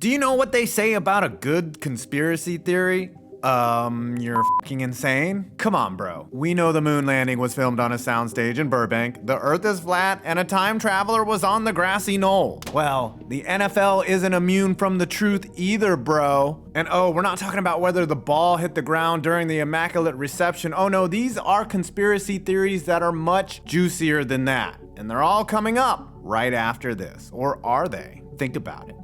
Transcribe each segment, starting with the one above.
Do you know what they say about a good conspiracy theory? You're fucking insane? Come on, bro. We know the moon landing was filmed on a soundstage in Burbank, the earth is flat, and a time traveler was on the grassy knoll. Well, the NFL isn't immune from the truth either, bro. And oh, we're not talking about whether the ball hit the ground during the Immaculate Reception. Oh no, these are conspiracy theories that are much juicier than that. And they're all coming up right after this. Or are they? Think about it.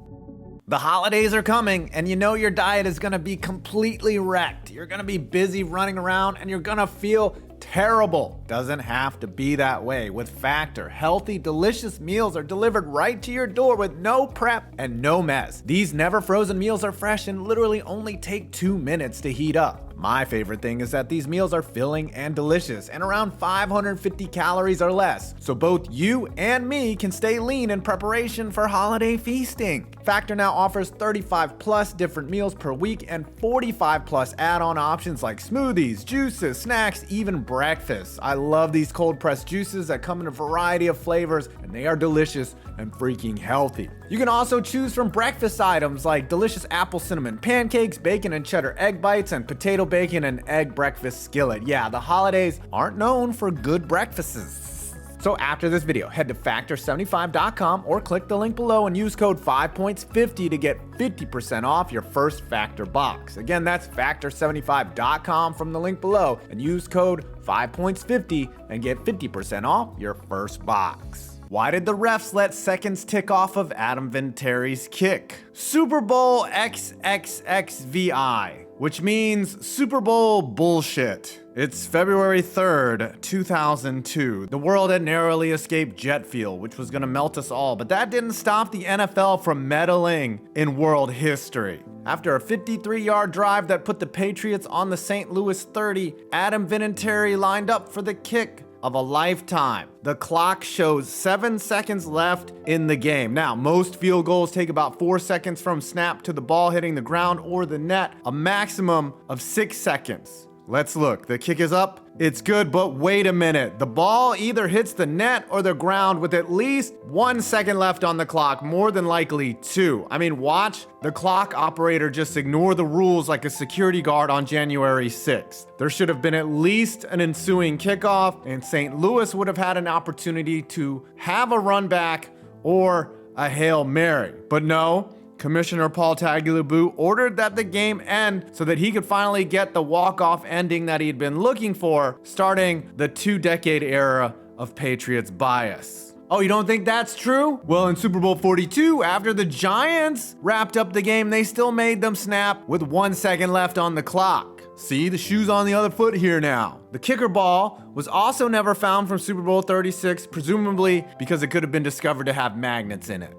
The holidays are coming, and you know your diet is gonna be completely wrecked. You're gonna be busy running around, and you're gonna feel terrible. Doesn't have to be that way. With Factor, healthy, delicious meals are delivered right to your door with no prep and no mess. These never frozen meals are fresh and literally only take 2 minutes to heat up. My favorite thing is that these meals are filling and delicious and around 550 calories or less, so both you and me can stay lean in preparation for holiday feasting. Factor now offers 35 plus different meals per week and 45 plus add-on options like smoothies, juices, snacks, even breakfast. I love these cold pressed juices that come in a variety of flavors, and they are delicious and freaking healthy. You can also choose from breakfast items like delicious apple cinnamon pancakes, bacon and cheddar egg bites, and potato bacon and egg breakfast skillet. Yeah, the holidays aren't known for good breakfasts. So after this video, head to factor75.com or click the link below and use code 5points50 to get 50% off your first Factor box. Again, that's factor75.com from the link below and use code 5points50 and get 50% off your first box. Why did the refs let seconds tick off of Adam Vinatieri's kick? Super Bowl XXXVI, which means Super Bowl bullshit. It's February 3rd, 2002. The world had narrowly escaped jet fuel, which was gonna melt us all, but that didn't stop the NFL from meddling in world history. After a 53-yard drive that put the Patriots on the St. Louis 30, Adam Vinatieri lined up for the kick of a lifetime. The clock shows 7 seconds left in the game. Now, most field goals take about 4 seconds from snap to the ball hitting the ground or the net, a maximum of 6 seconds. Let's look. The kick is up. It's good, but wait a minute. The ball either hits the net or the ground with at least 1 second left on the clock, more than likely 2. I mean, watch the clock operator just ignore the rules like a security guard on January 6th. There should have been at least an ensuing kickoff, and St. Louis would have had an opportunity to have a run back or a Hail Mary. But no. Commissioner Paul Tagliabue ordered that the game end so that he could finally get the walk-off ending that he'd been looking for, starting the 2-decade era of Patriots bias. Oh, you don't think that's true? Well, in Super Bowl 42, after the Giants wrapped up the game, they still made them snap with 1 second left on the clock. See, the shoe's on the other foot here now. The kicker ball was also never found from Super Bowl 36, presumably because it could have been discovered to have magnets in it.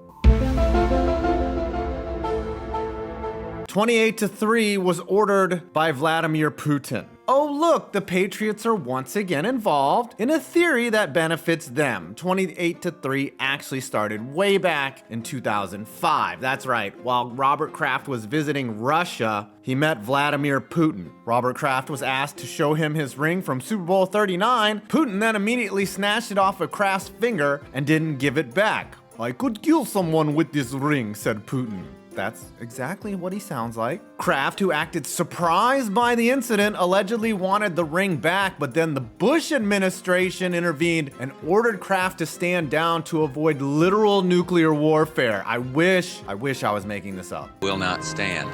28-3 was ordered by Vladimir Putin. Oh look, the Patriots are once again involved in a theory that benefits them. 28-3 actually started way back in 2005. That's right, while Robert Kraft was visiting Russia, he met Vladimir Putin. Robert Kraft was asked to show him his ring from Super Bowl 39. Putin then immediately snatched it off of Kraft's finger and didn't give it back. "I could kill someone with this ring," said Putin. That's exactly what he sounds like. Kraft, who acted surprised by the incident, allegedly wanted the ring back, but then the Bush administration intervened and ordered Kraft to stand down to avoid literal nuclear warfare. I wish I was making this up. Will not stand.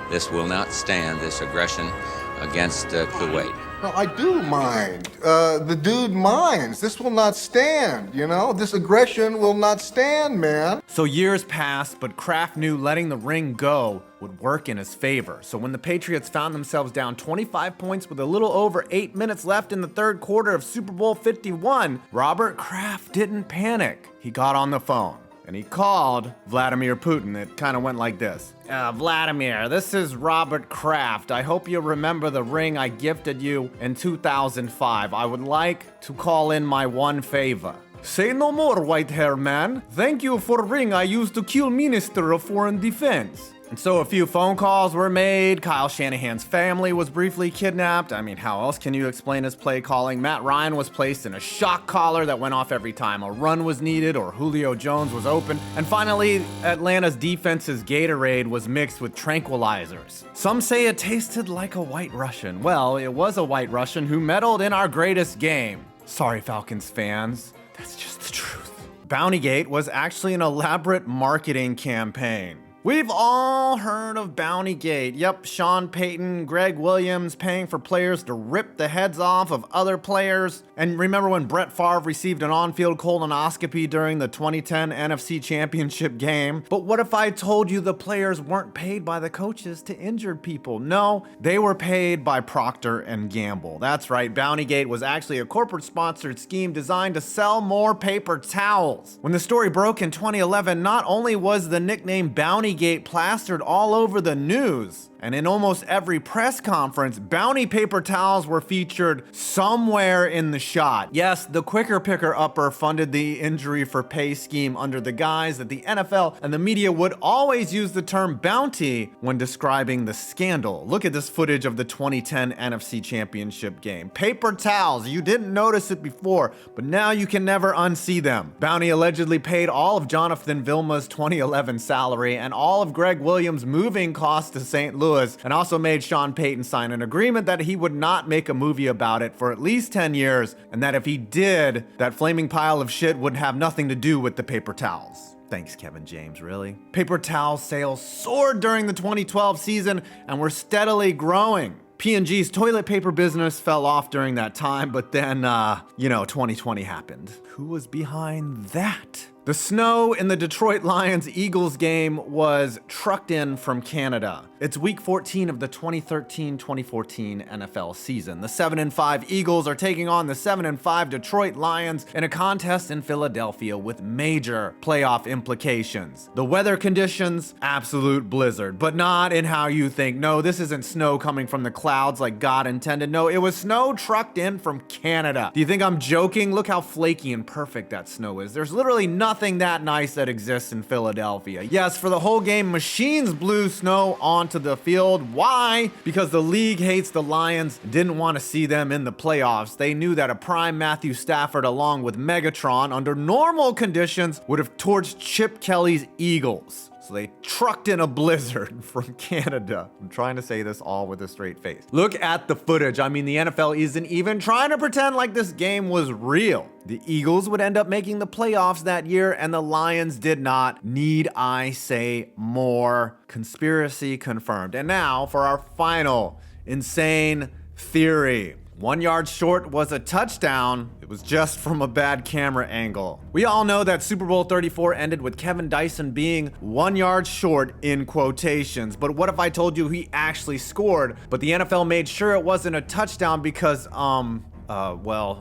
This will not stand, this aggression against Kuwait. No, I do mind. The dude minds. This will not stand, you know? This aggression will not stand, man. So years passed, but Kraft knew letting the ring go would work in his favor. So when the Patriots found themselves down 25 points with a little over 8 minutes left in the third quarter of Super Bowl 51, Robert Kraft didn't panic. He got on the phone and he called Vladimir Putin. It kind of went like this. Vladimir, this is Robert Kraft. I hope you remember the ring I gifted you in 2005. I would like to call in my one favor. Say no more, white hair man. Thank you for ring I used to kill Minister of Foreign Defense. And so a few phone calls were made. Kyle Shanahan's family was briefly kidnapped. I mean, how else can you explain his play calling? Matt Ryan was placed in a shock collar that went off every time a run was needed or Julio Jones was open. And finally, Atlanta's defense's Gatorade was mixed with tranquilizers. Some say it tasted like a White Russian. Well, it was a White Russian who meddled in our greatest game. Sorry, Falcons fans. That's just the truth. Bountygate was actually an elaborate marketing campaign. We've all heard of Bountygate. Yep, Sean Payton, Greg Williams paying for players to rip the heads off of other players. And remember when Brett Favre received an on-field colonoscopy during the 2010 NFC Championship game? But what if I told you the players weren't paid by the coaches to injure people? No, they were paid by Procter & Gamble. That's right, Bountygate was actually a corporate-sponsored scheme designed to sell more paper towels. When the story broke in 2011, not only was the nickname Bountygate plastered all over the news, and in almost every press conference, Bounty paper towels were featured somewhere in the shot. Yes, the quicker picker upper funded the injury for pay scheme under the guise that the NFL and the media would always use the term bounty when describing the scandal. Look at this footage of the 2010 NFC Championship game. Paper towels, you didn't notice it before, but now you can never unsee them. Bounty allegedly paid all of Jonathan Vilma's 2011 salary and all of Greg Williams' moving costs to St. Louis, and also made Sean Payton sign an agreement that he would not make a movie about it for at least 10 years, and that if he did, that flaming pile of shit would have nothing to do with the paper towels. Thanks, Kevin James, really? Paper towel sales soared during the 2012 season and were steadily growing. P&G's toilet paper business fell off during that time, but then, 2020 happened. Who was behind that? The snow in the Detroit Lions-Eagles game was trucked in from Canada. It's week 14 of the 2013-2014 NFL season. The 7-5 Eagles are taking on the 7-5 Detroit Lions in a contest in Philadelphia with major playoff implications. The weather conditions, absolute blizzard, but not in how you think. No, this isn't snow coming from the clouds like God intended. No, it was snow trucked in from Canada. Do you think I'm joking? Look how flaky and perfect that snow is. There's literally nothing that nice that exists in Philadelphia. Yes, for the whole game, machines blew snow onto the field. Why? Because the league hates the Lions, didn't want to see them in the playoffs. They knew that a prime Matthew Stafford along with Megatron under normal conditions would have torched Chip Kelly's Eagles. So they trucked in a blizzard from Canada. I'm trying to say this all with a straight face. Look at the footage. I mean, the NFL isn't even trying to pretend like this game was real. The Eagles would end up making the playoffs that year, and the Lions did not. Need I say more? Conspiracy confirmed. And now for our final insane theory. 1 yard short was a touchdown. It was just from a bad camera angle. We all know that Super Bowl 34 ended with Kevin Dyson being 1 yard short in quotations. But what if I told you he actually scored, but the NFL made sure it wasn't a touchdown because,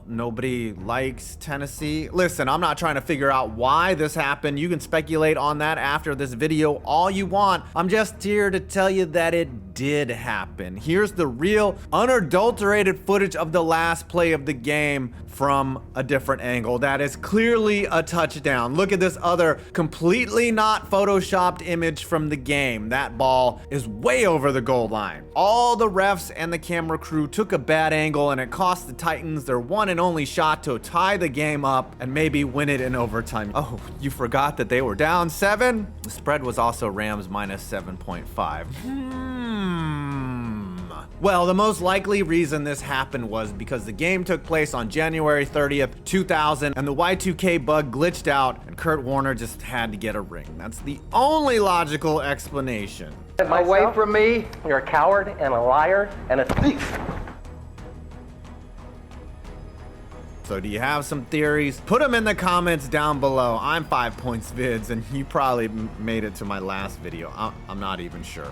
nobody likes Tennessee? Listen, I'm not trying to figure out why this happened. You can speculate on that after this video all you want. I'm just here to tell you that it did happen. Here's the real, unadulterated footage of the last play of the game from a different angle. That is clearly a touchdown. Look at this other completely not photoshopped image from the game. That ball is way over the goal line. All the refs and the camera crew took a bad angle, and it cost the Titans their one and only shot to tie the game up and maybe win it in overtime. Oh, you forgot that they were down 7? The spread was also Rams minus 7.5. Well, the most likely reason this happened was because the game took place on January 30th, 2000, and the Y2K bug glitched out, and Kurt Warner just had to get a ring. That's the only logical explanation. Away from me, you're a coward and a liar and a thief. So do you have some theories? Put them in the comments down below. I'm 5 Points Vids, and you probably made it to my last video. I'm not even sure.